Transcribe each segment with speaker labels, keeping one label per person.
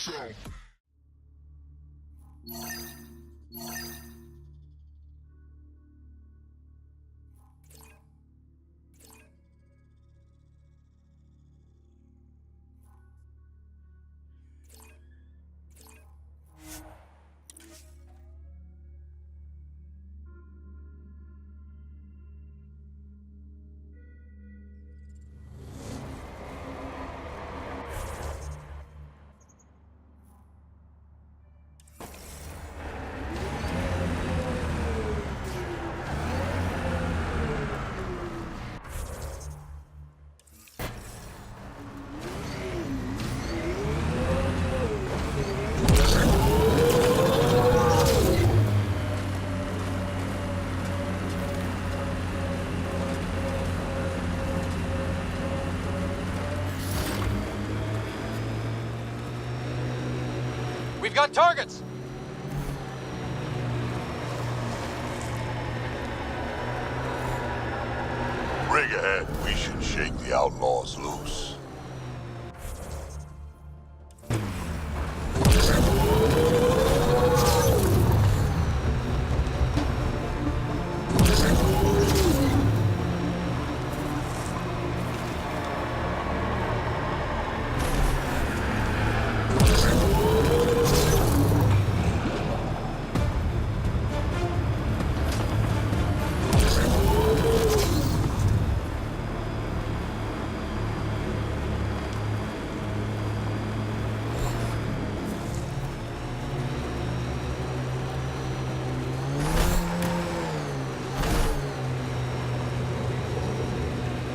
Speaker 1: yourself.
Speaker 2: We've got targets!
Speaker 3: Rig ahead. We should shake the outlaws loose.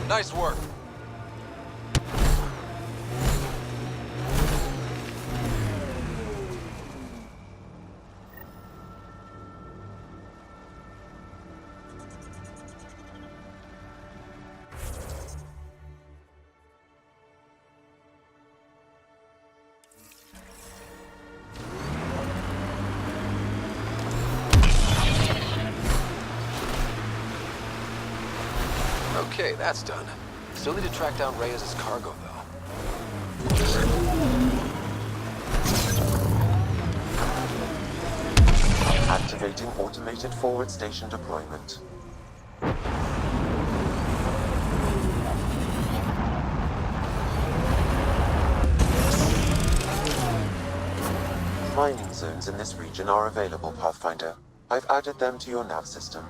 Speaker 2: Nice work. Okay, that's done. Still need to track down Reyes' cargo, though.
Speaker 4: Activating automated forward station deployment. Mining zones in this region are available, Pathfinder. I've added them to your nav system.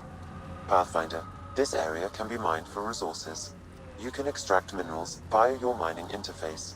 Speaker 4: Pathfinder, this area can be mined for resources. You can extract minerals via your mining interface.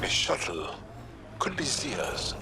Speaker 3: A shuttle could be Zia's.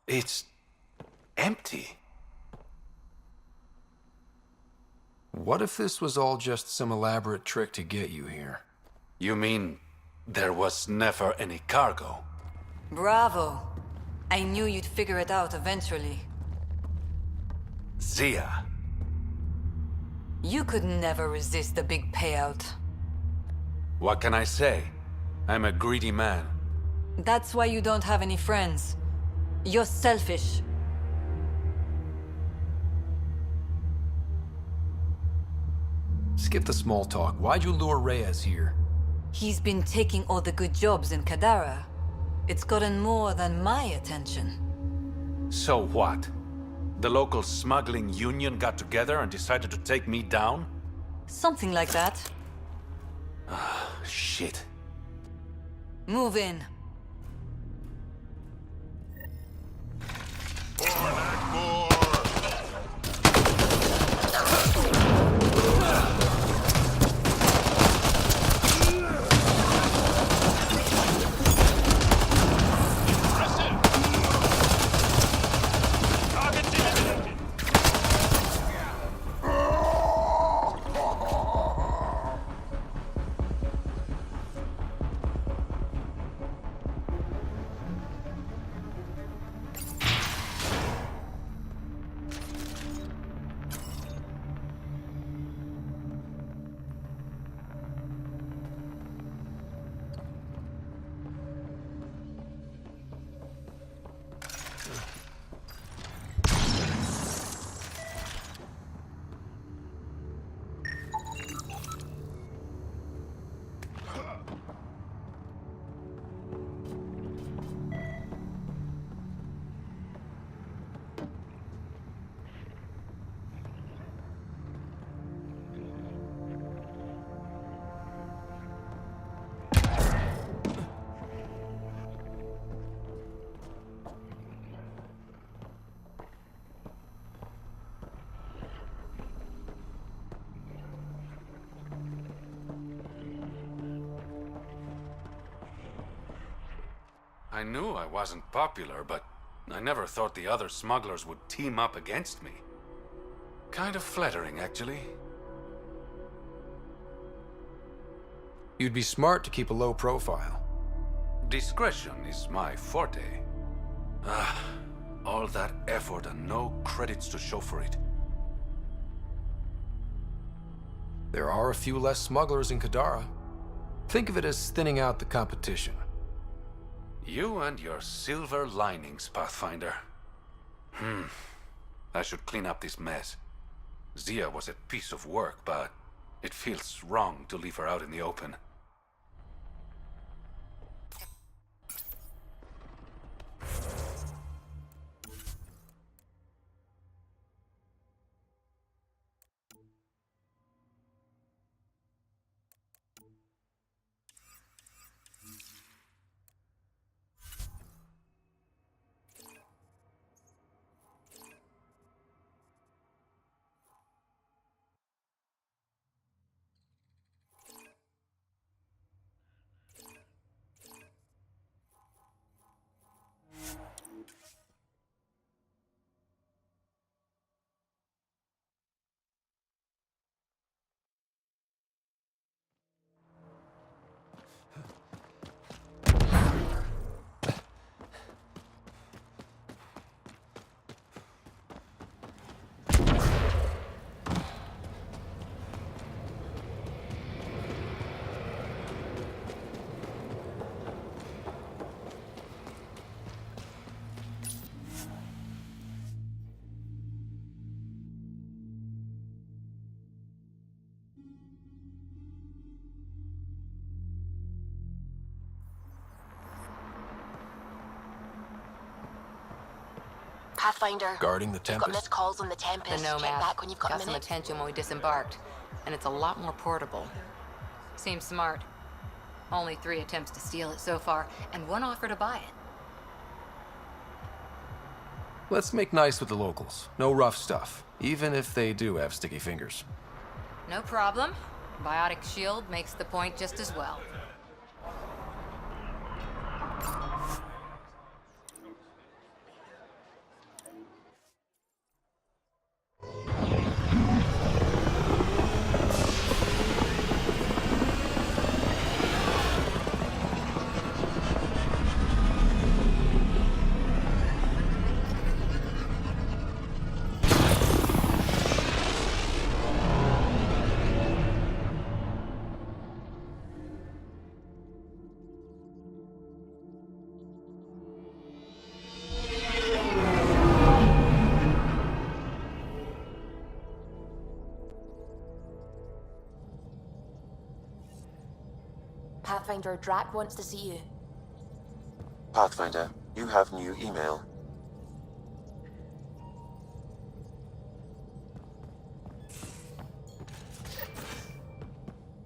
Speaker 1: It's empty.
Speaker 2: What if this was all just some elaborate trick to get you here?
Speaker 1: You mean there was never any cargo?
Speaker 5: Bravo. I knew you'd figure it out eventually.
Speaker 1: Zia.
Speaker 5: You could never resist the big payout.
Speaker 1: What can I say? I'm a greedy man.
Speaker 5: That's why you don't have any friends. You're selfish.
Speaker 2: Skip the small talk. Why'd you lure Reyes here?
Speaker 5: He's been taking all the good jobs in Kadara. It's gotten more than my attention.
Speaker 1: So what? The local smuggling union got together and decided to take me down?
Speaker 5: Something like that.
Speaker 1: Shit.
Speaker 5: Move in.
Speaker 1: I knew I wasn't popular, but I never thought the other smugglers would team up against me. Kind of flattering, actually.
Speaker 2: You'd be smart to keep a low profile.
Speaker 1: Discretion is my forte. All that effort and no credits to show for it.
Speaker 2: There are a few less smugglers in Kadara. Think of it as thinning out the competition.
Speaker 1: You and your silver linings, Pathfinder. I should clean up this mess. Zia was a piece of work, but it feels wrong to leave her out in the open.
Speaker 6: Pathfinder.
Speaker 2: Guarding the
Speaker 6: You've got
Speaker 2: Tempest.
Speaker 6: missed calls on the Tempest.
Speaker 7: The Nomad.
Speaker 6: Check back when you've got a
Speaker 7: some
Speaker 6: minute.
Speaker 7: attention when we disembarked, and it's a lot more portable. Seems smart. Only 3 attempts to steal it so far, and 1 offer to buy it.
Speaker 2: Let's make nice with the locals. No rough stuff, even if they do have sticky fingers.
Speaker 7: No problem. Biotic shield makes the point just as well.
Speaker 6: Pathfinder, Drac wants to see you.
Speaker 4: Pathfinder, you have new email.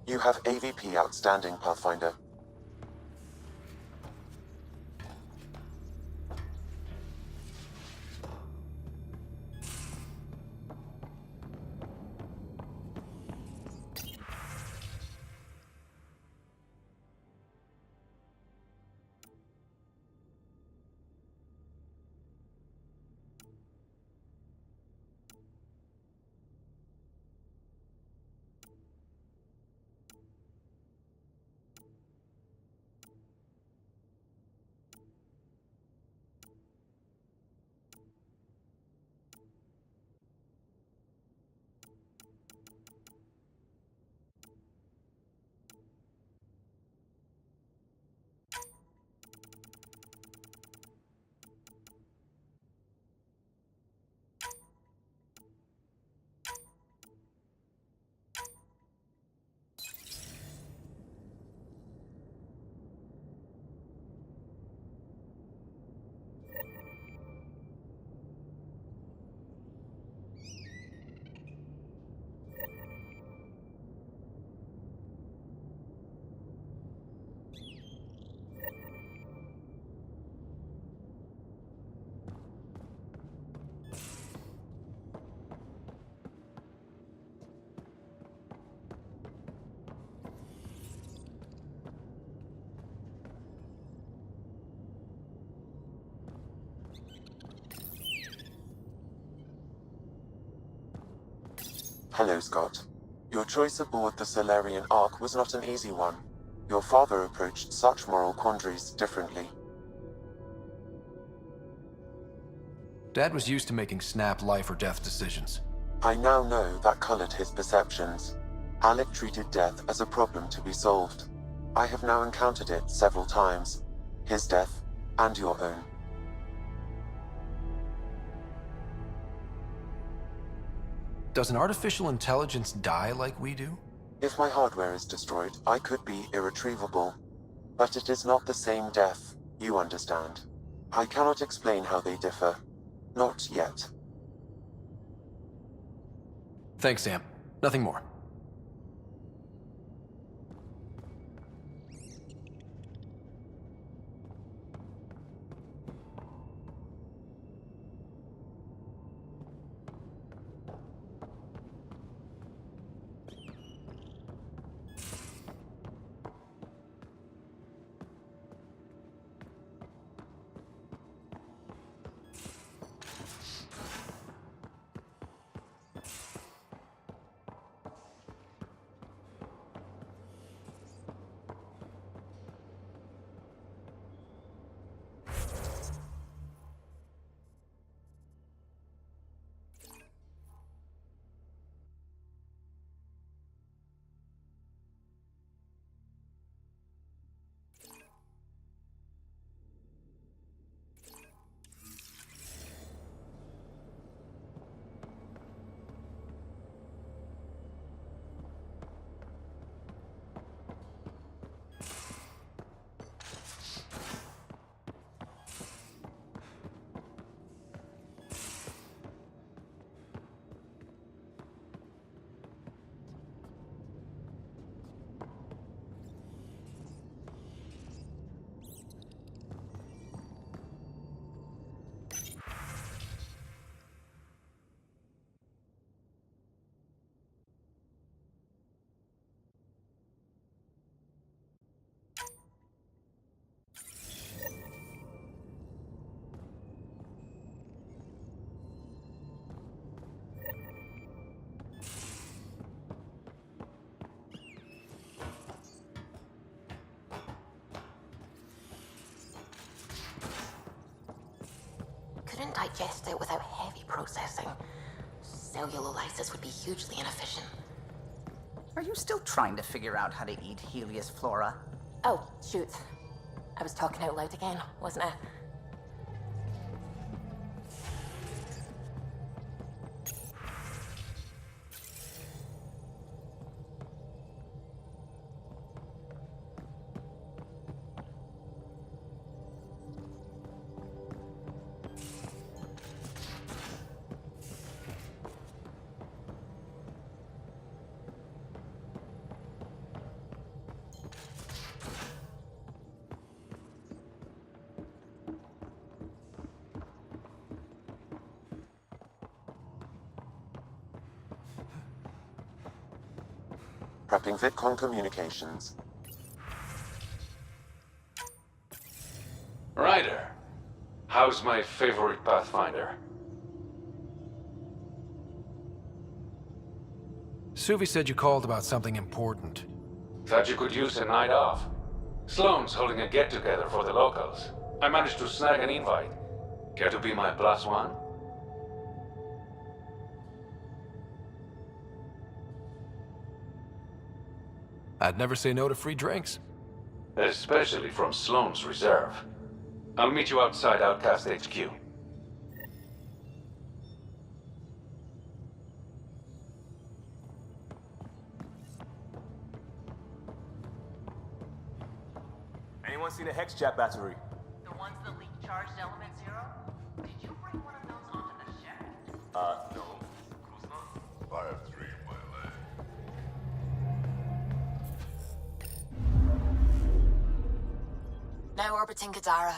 Speaker 4: You have AVP outstanding, Pathfinder. Hello, Scott. Your choice aboard the Solarian Ark was not an easy one. Your father approached such moral quandaries differently.
Speaker 2: Dad was used to making snap life or death decisions.
Speaker 4: I now know that colored his perceptions. Alec treated death as a problem to be solved. I have now encountered it several times. His death, and your own.
Speaker 2: Does an artificial intelligence die like we do?
Speaker 4: If my hardware is destroyed, I could be irretrievable. But it is not the same death, you understand. I cannot explain how they differ. Not yet.
Speaker 2: Thanks, Sam. Nothing more.
Speaker 6: Couldn't digest it without heavy processing. Cellulolysis would be hugely inefficient.
Speaker 8: Are you still trying to figure out how to eat Helios flora?
Speaker 6: Oh, shoot. I was talking out loud again, wasn't I?
Speaker 4: Prepping VidCon communications.
Speaker 1: Ryder, how's my favorite Pathfinder?
Speaker 9: Suvi said you called about something important.
Speaker 1: Thought you could use a night off. Sloane's holding a get-together for the locals. I managed to snag an invite. Care to be my +1?
Speaker 9: I'd never say no to free drinks.
Speaker 1: Especially from Sloane's Reserve. I'll meet you outside Outcast HQ.
Speaker 10: Anyone seen a hex jet battery?
Speaker 11: The ones that leak charged element 0? Did you bring one of those onto the ship?
Speaker 10: No.
Speaker 3: I have 3 in my leg.
Speaker 6: Now orbiting Kadara.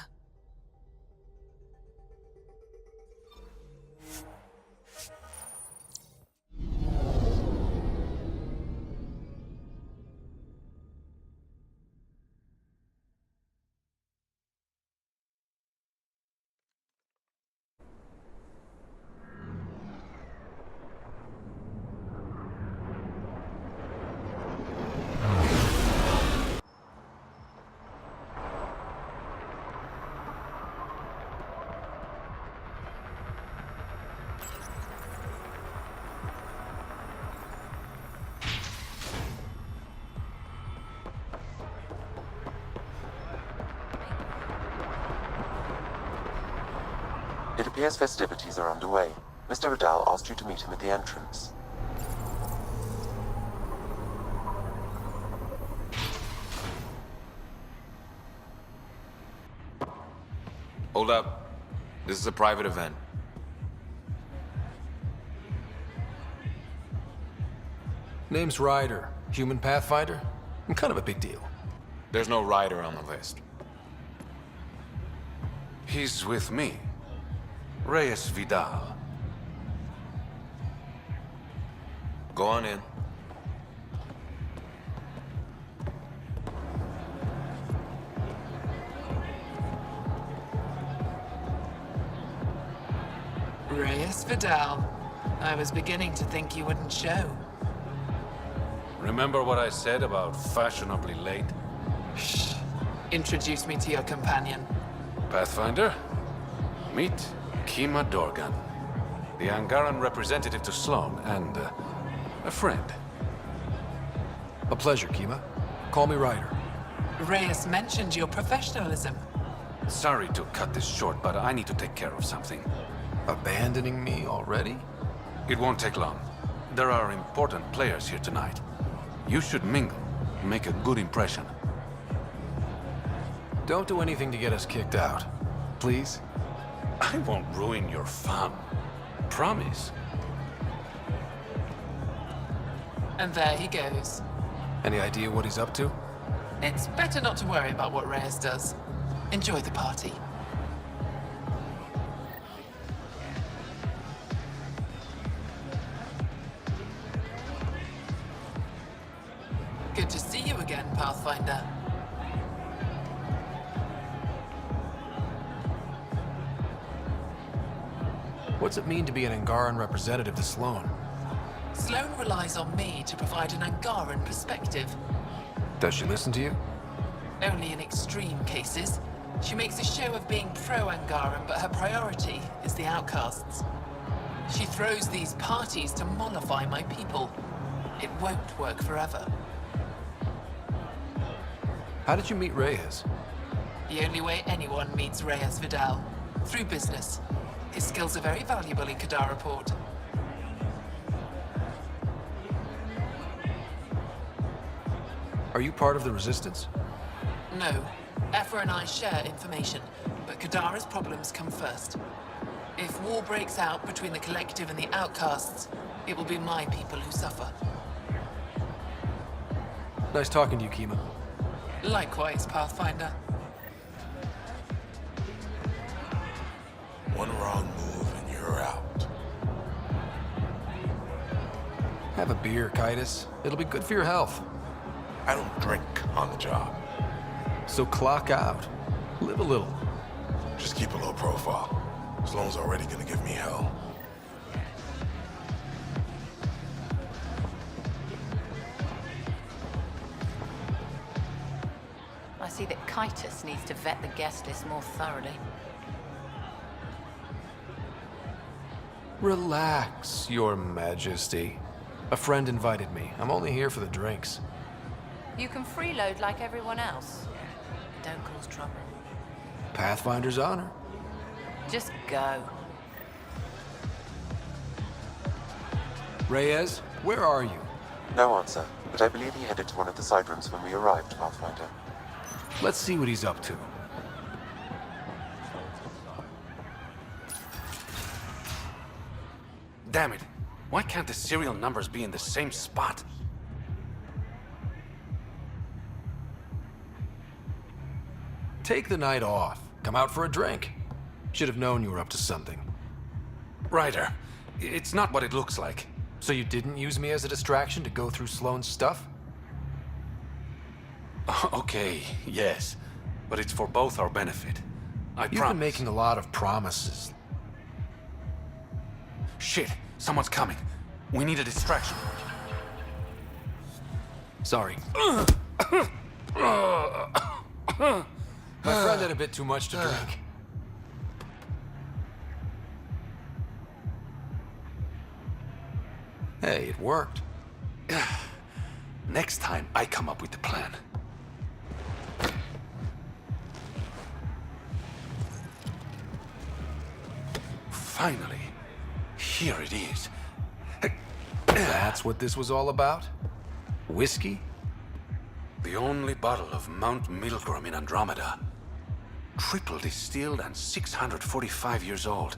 Speaker 4: It appears festivities are underway. Mr. Vidal asked you to meet him at the entrance.
Speaker 2: Hold up. This is a private event.
Speaker 9: Name's Ryder. Human Pathfinder? I'm kind of a big deal.
Speaker 2: There's no rider on the list.
Speaker 1: He's with me. Reyes Vidal.
Speaker 2: Go on in.
Speaker 11: Reyes Vidal. I was beginning to think you wouldn't show.
Speaker 1: Remember what I said about fashionably late?
Speaker 11: Shh. Introduce me to your companion.
Speaker 1: Pathfinder, meet Kima Dorgan, the Angaran representative to Sloane and a friend.
Speaker 9: A pleasure, Kima. Call me Ryder.
Speaker 11: Reyes mentioned your professionalism.
Speaker 1: Sorry to cut this short, but I need to take care of something.
Speaker 9: Abandoning me already?
Speaker 1: It won't take long. There are important players here tonight. You should mingle, make a good impression.
Speaker 9: Don't do anything to get us kicked out. Please?
Speaker 1: I won't ruin your fun. Promise.
Speaker 11: And there he goes.
Speaker 9: Any idea what he's up to?
Speaker 11: It's better not to worry about what Reyes does. Enjoy the party. Good to see you again, Pathfinder.
Speaker 9: What's it mean to be an Angaran representative to Sloane?
Speaker 11: Sloane relies on me to provide an Angaran perspective.
Speaker 9: Does she listen to you?
Speaker 11: Only in extreme cases. She makes a show of being pro-Angaran, but her priority is the outcasts. She throws these parties to mollify my people. It won't work forever.
Speaker 9: How did you meet Reyes?
Speaker 11: The only way anyone meets Reyes Vidal. Through business. His skills are very valuable in Kadara Port.
Speaker 9: Are you part of the Resistance?
Speaker 11: No. Efra and I share information, but Kadara's problems come first. If war breaks out between the Collective and the Outcasts, it will be my people who suffer.
Speaker 9: Nice talking to you, Kima.
Speaker 11: Likewise, Pathfinder.
Speaker 3: One wrong move and you're out.
Speaker 9: Have a beer, Kitus. It'll be good for your health.
Speaker 3: I don't drink on the job.
Speaker 9: So clock out. Live a little.
Speaker 3: Just keep a low profile. Sloane's already gonna give me hell.
Speaker 7: I see that Kitus needs to vet the guest list more thoroughly.
Speaker 9: Relax, Your Majesty. A friend invited me. I'm only here for the drinks.
Speaker 7: You can freeload like everyone else. Don't cause trouble.
Speaker 9: Pathfinder's honor.
Speaker 7: Just go.
Speaker 9: Reyes, where are you?
Speaker 4: No answer, but I believe he headed to one of the side rooms when we arrived, Pathfinder.
Speaker 9: Let's see what he's up to.
Speaker 1: Damn it. Why can't the serial numbers be in the same spot?
Speaker 9: Take the night off. Come out for a drink. Should have known you were up to something.
Speaker 1: Ryder, it's not what it looks like.
Speaker 9: So you didn't use me as a distraction to go through Sloane's stuff?
Speaker 1: Okay, yes. But it's for both our benefit. I
Speaker 9: You've
Speaker 1: promise.
Speaker 9: been making a lot of promises.
Speaker 1: Shit, someone's coming. We need a distraction.
Speaker 9: Sorry. My friend had a bit too much to drink. Hey, it worked.
Speaker 1: Next time, I come up with the plan. Finally, here it is.
Speaker 9: That's what this was all about? Whiskey?
Speaker 1: The only bottle of Mount Milgram in Andromeda. Triple distilled and 645 years old.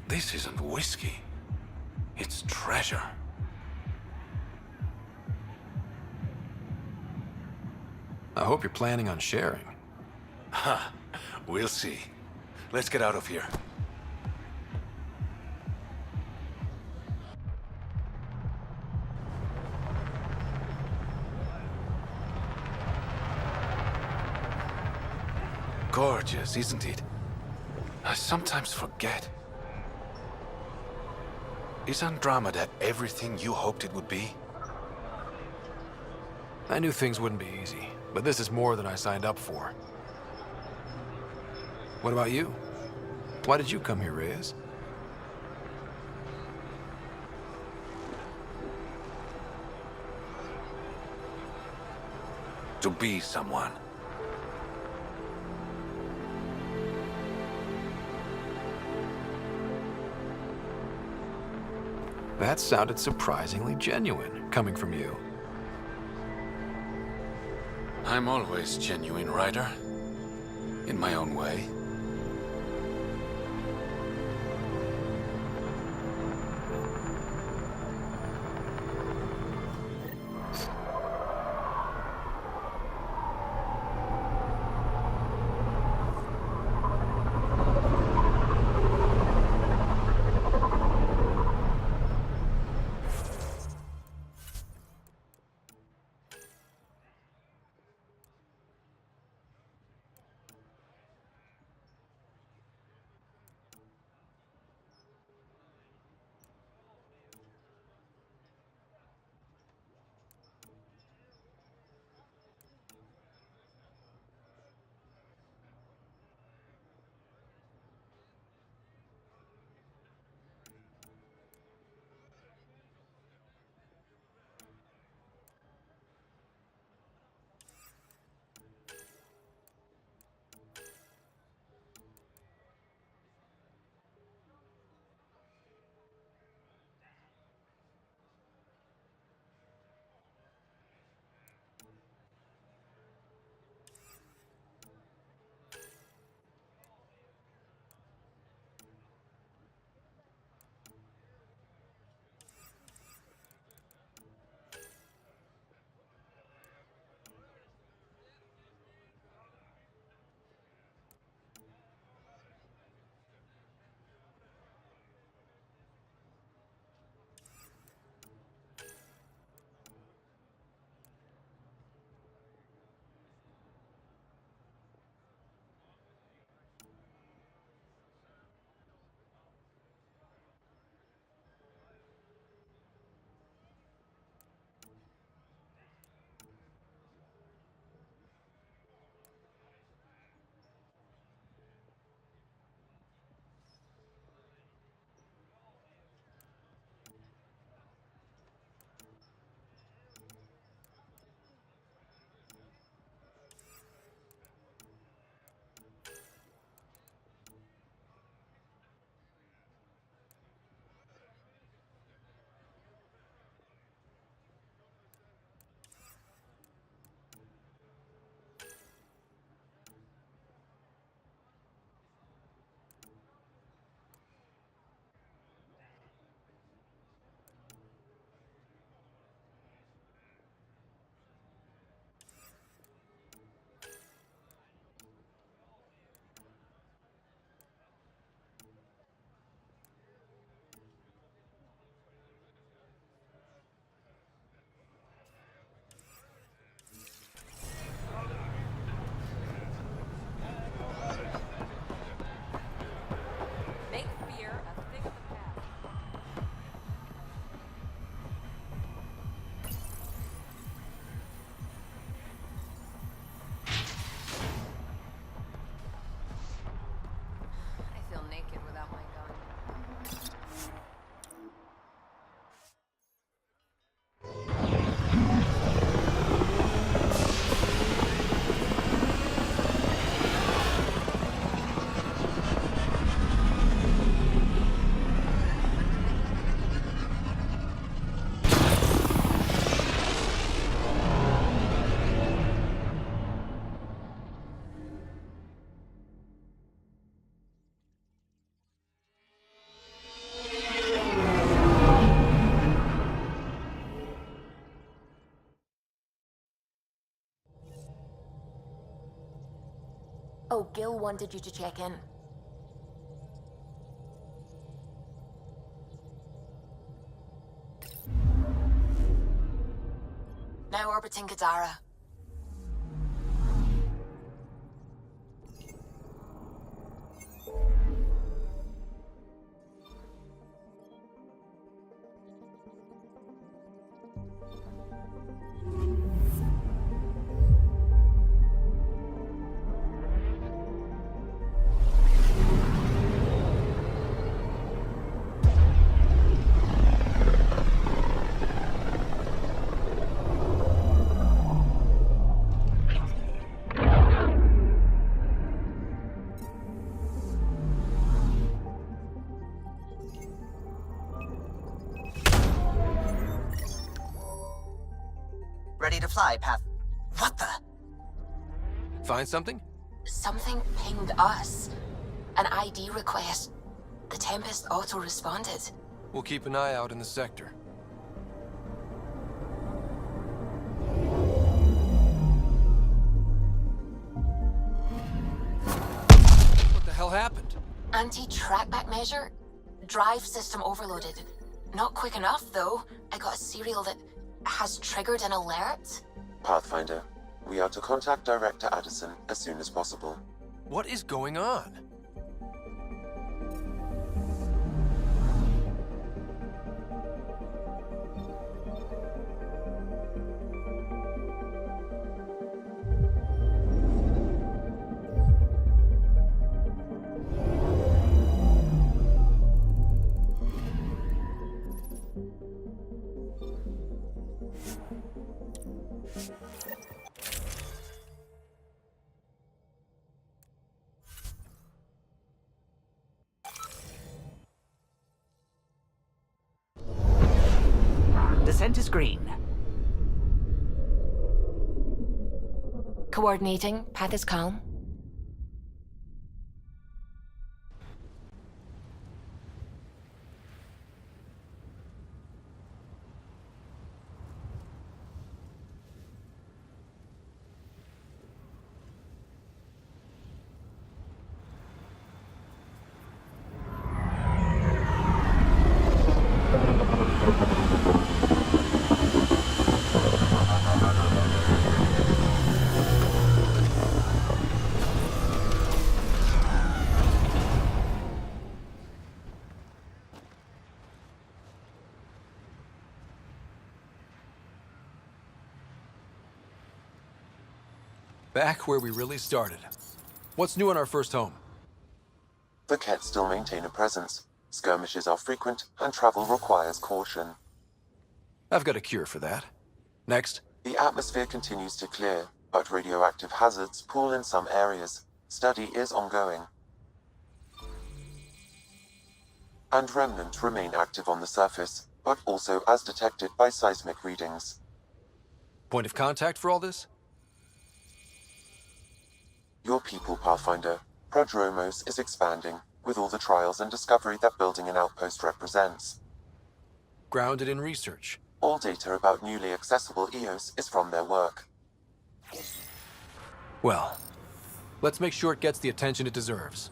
Speaker 1: This isn't whiskey. It's treasure.
Speaker 9: I hope you're planning on sharing.
Speaker 1: Ha, we'll see. Let's get out of here. Gorgeous, isn't it? I sometimes forget. Is Andromeda everything you hoped it would be?
Speaker 9: I knew things wouldn't be easy, but this is more than I signed up for. What about you? Why did you come here, Reyes?
Speaker 1: To be someone.
Speaker 9: That sounded surprisingly genuine, coming from you.
Speaker 1: I'm always genuine, Ryder. In my own way.
Speaker 6: Oh, Gil wanted you to check in. Now orbiting Kadara.
Speaker 8: Ready to fly, Path. What the?
Speaker 9: Find something?
Speaker 6: Something pinged us. An ID request. The Tempest auto-responded.
Speaker 9: We'll keep an eye out in the sector. What the hell happened?
Speaker 6: Anti-trackback measure? Drive system overloaded. Not quick enough, though. I got a serial that has triggered an alert.
Speaker 4: Pathfinder, we are to contact Director Addison as soon as possible.
Speaker 9: What is going on?
Speaker 8: Descent is green.
Speaker 6: Coordinating. Path is calm.
Speaker 9: Back where we really started. What's new in our first home?
Speaker 4: The Kett still maintain a presence. Skirmishes are frequent, and travel requires caution.
Speaker 9: I've got a cure for that. Next.
Speaker 4: The atmosphere continues to clear, but radioactive hazards pool in some areas. Study is ongoing. And remnant remain active on the surface, but also as detected by seismic readings.
Speaker 9: Point of contact for all this?
Speaker 4: Your people, Pathfinder. Prodromos is expanding, with all the trials and discovery that building an outpost represents.
Speaker 9: Grounded in research.
Speaker 4: All data about newly accessible EOS is from their work.
Speaker 9: Well, let's make sure it gets the attention it deserves.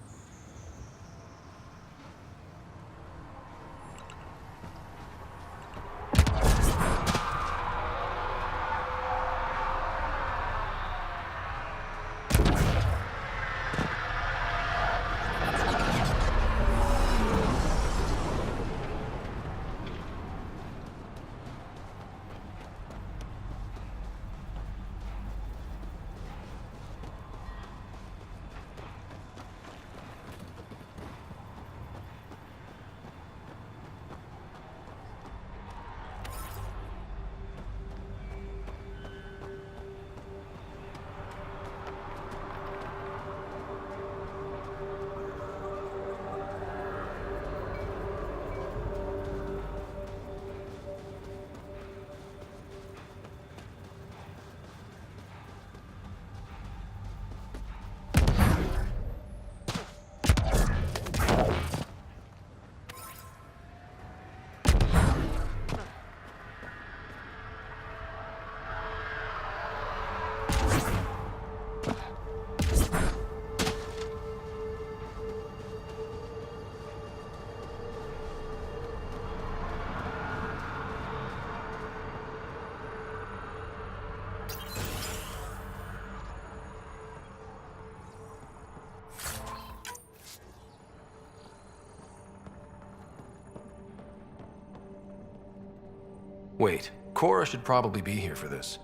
Speaker 9: Wait, Cora should probably be here for this.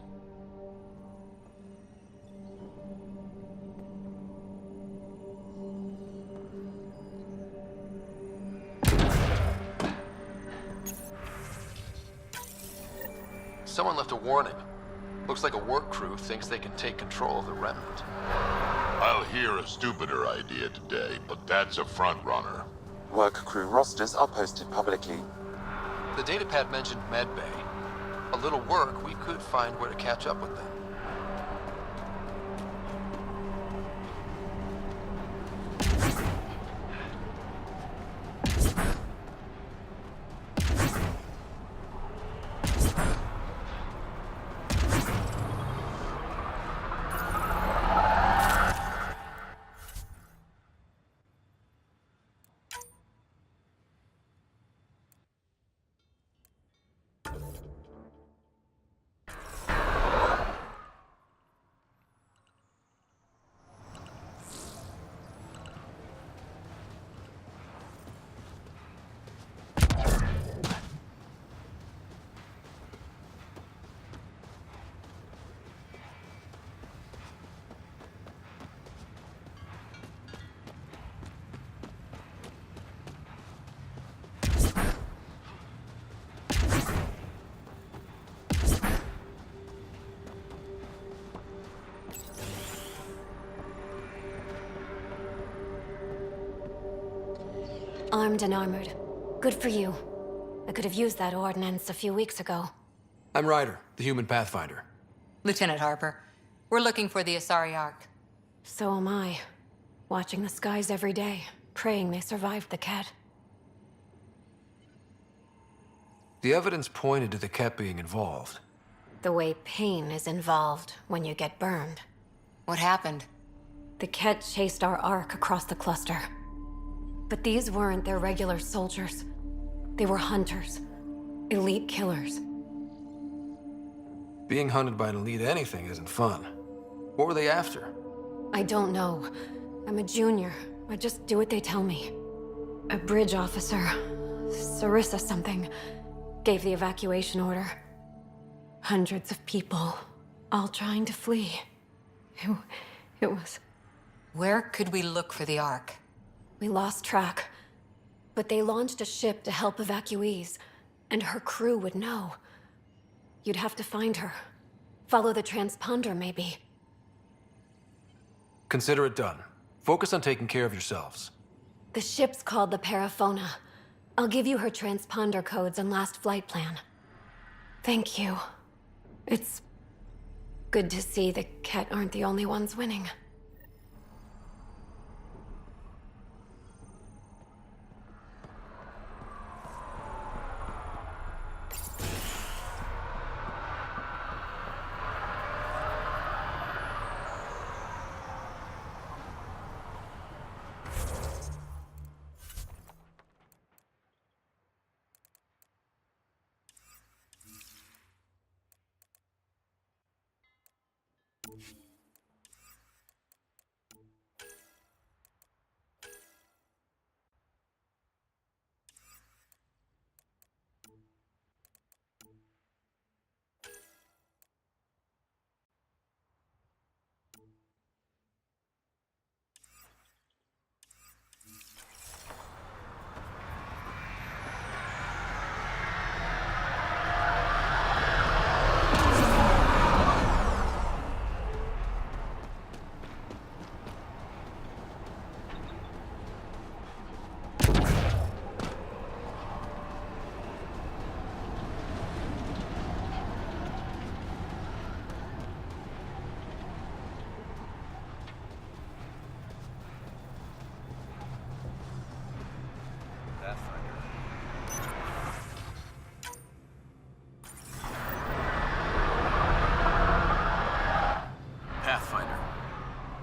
Speaker 2: Someone left a warning. Looks like a work crew thinks they can take control of the remnant.
Speaker 12: I'll hear a stupider idea today, but that's a front runner.
Speaker 4: Work crew rosters are posted publicly.
Speaker 2: The datapad mentioned medbay. A little work, we could find where to catch up with them.
Speaker 13: Armed and armored. Good for you. I could have used that ordnance a few weeks ago.
Speaker 9: I'm Ryder, the human pathfinder.
Speaker 7: Lieutenant Harper, we're looking for the Asari Ark.
Speaker 13: So am I. Watching the skies every day, praying they survived the Ket.
Speaker 9: The evidence pointed to the Ket being involved.
Speaker 13: The way pain is involved when you get burned.
Speaker 7: What happened?
Speaker 13: The Ket chased our Ark across the cluster. But these weren't their regular soldiers. They were hunters. Elite killers.
Speaker 9: Being hunted by an elite anything isn't fun. What were they after?
Speaker 13: I don't know. I'm a junior. I just do what they tell me. A bridge officer, Sarissa something, gave the evacuation order. Hundreds of people, all trying to flee. It was...
Speaker 7: Where could we look for the Ark?
Speaker 13: We lost track. But they launched a ship to help evacuees, and her crew would know. You'd have to find her. Follow the transponder, maybe.
Speaker 9: Consider it done. Focus on taking care of yourselves.
Speaker 13: The ship's called the Paraphona. I'll give you her transponder codes and last flight plan. Thank you. It's good to see the Ket aren't the only ones winning.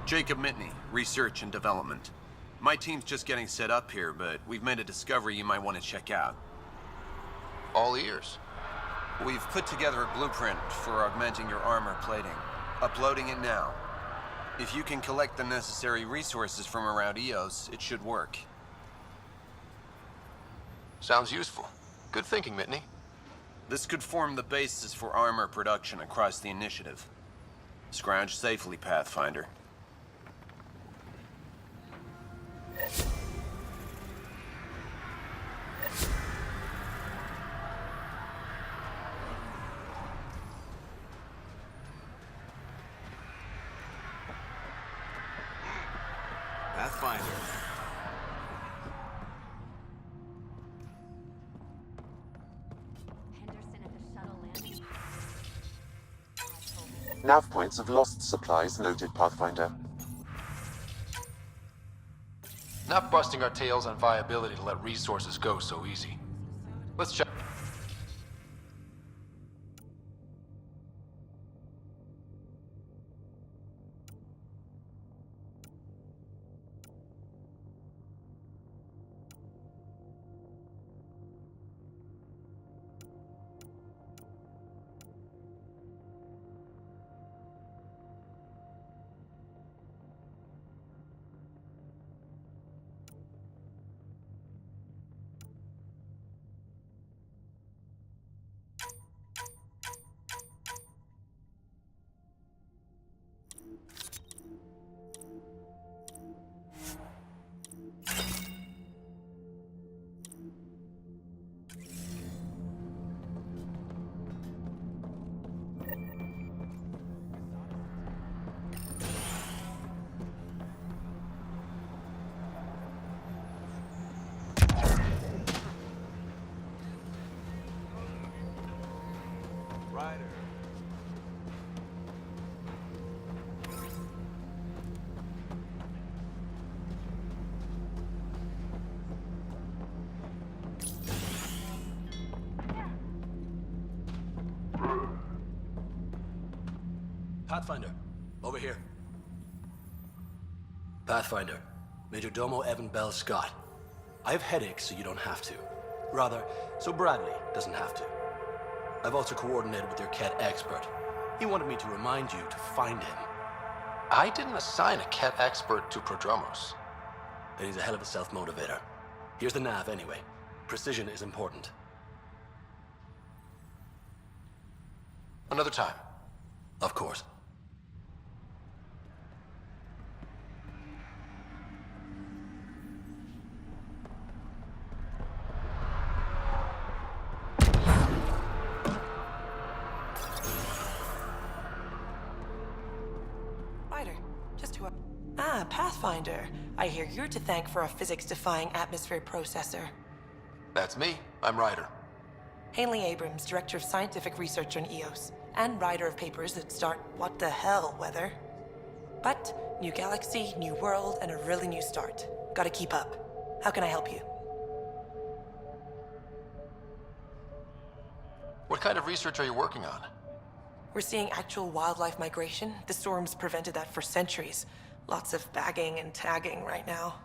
Speaker 2: Jacob Mitney, Research and Development. My team's just getting set up here, but we've made a discovery you might want to check out. All ears. We've put together a blueprint for augmenting your armor plating. Uploading it now. If you can collect the necessary resources from around EOS, it should work. Sounds useful. Good thinking, Mitney. This could form the basis for armor production across the initiative. Scrounge safely, Pathfinder.
Speaker 9: Pathfinder.
Speaker 4: Nav points of lost supplies noted, Pathfinder.
Speaker 9: Not busting our tails on viability to let resources go so easy. Let's check. Pathfinder, over here. Pathfinder, Major Domo Evan Bell Scott. I have headaches, so you don't have to. Rather, so Bradley doesn't have to. I've also coordinated with your Ket expert. He wanted me to remind you to find him. I didn't assign a Ket expert to Prodromos. Then he's a hell of a self-motivator. Here's the nav anyway. Precision is important. Another time. Of course.
Speaker 14: Pathfinder. I hear you're to thank for a physics-defying atmosphere processor.
Speaker 9: That's me. I'm Ryder.
Speaker 14: Hanley Abrams, Director of Scientific Research on EOS, and writer of papers that start what the hell weather. But, new galaxy, new world, and a really new start. Gotta keep up. How can I help you?
Speaker 9: What kind of research are you working on?
Speaker 14: We're seeing actual wildlife migration. The storms prevented that for centuries. Lots of bagging and tagging right now.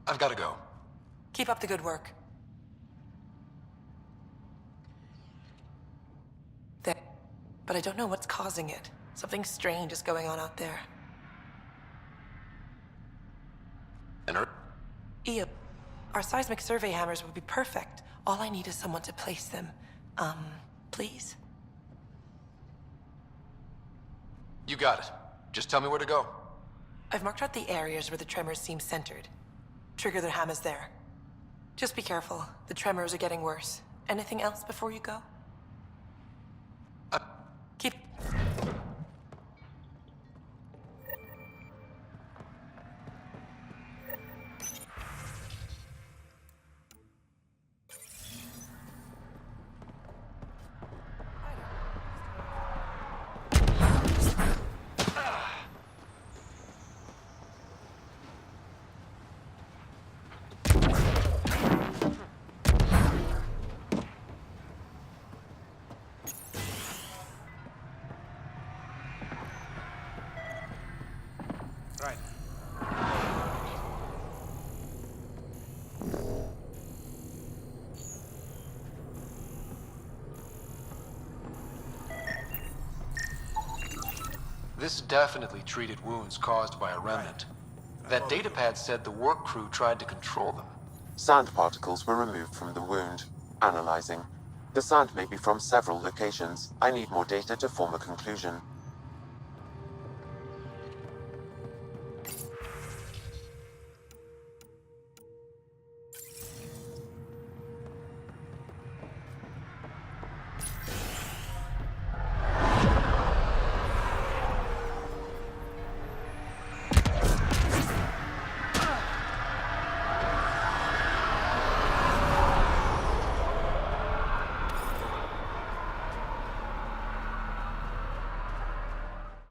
Speaker 9: I've got to go.
Speaker 14: Keep up the good work. There. But I don't know what's causing it. Something strange is going on out there. EO, our seismic survey hammers would be perfect. All I need is someone to place them. Please?
Speaker 9: You got it. Just tell me where to go.
Speaker 14: I've marked out the areas where the tremors seem centered. Trigger the hammers there. Just be careful. The tremors are getting worse. Anything else before you go? Keep...
Speaker 9: This definitely treated wounds caused by a remnant. That datapad said the work crew tried to control them.
Speaker 4: Sand particles were removed from the wound. Analyzing. The sound may be from several locations. I need more data to form a conclusion.